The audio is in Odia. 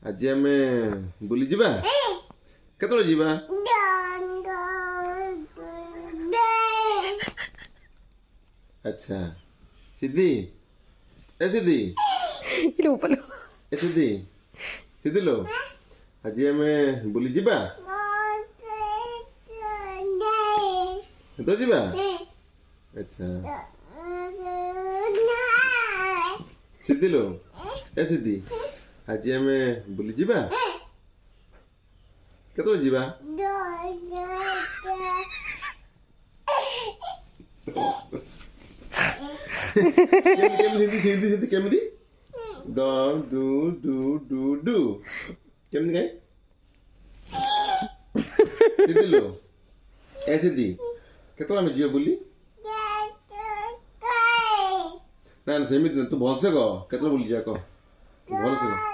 ଆଜି ଆମେ ବୁଲି ଯିବା। କେତେବେଳେ ଯିବା? ଆଚ୍ଛା ସିଦ୍ଧି, ଏ ସିଦ୍ଧି, ଏ ସିଦ୍ଧି, ସିଦ୍ଧି लो ଆଜି ଆମେ ବୁଲି ଯିବା। କେତେବେଳେ ଯିବା? ଆଚ୍ଛା ସିଦ୍ଧି लो, ଏ ସିଦ୍ଧି ଆଜି ଆମେ ବୁଲି ଯିବା। କେତେବେଳେ ଯିବା? କେମିତି ସିଦ୍ଧି ସିଦ୍ଧି କେମିତି ଦ ଡୁ ଡୁ ଡୁ ଡୁ କେମିତି ଗାଏ? ସିଦ୍ଧି लो, ଏ ସିଦ୍ଧି କେତେବେଳେ ଆମେ ଯିବା ବୁଲି? ନା ନା ସେମିତି ତୁ ଭଲସେ କହ, କେତେବେଳେ ବୁଲି ଯିବା କହ, ଭଲସେ କହ।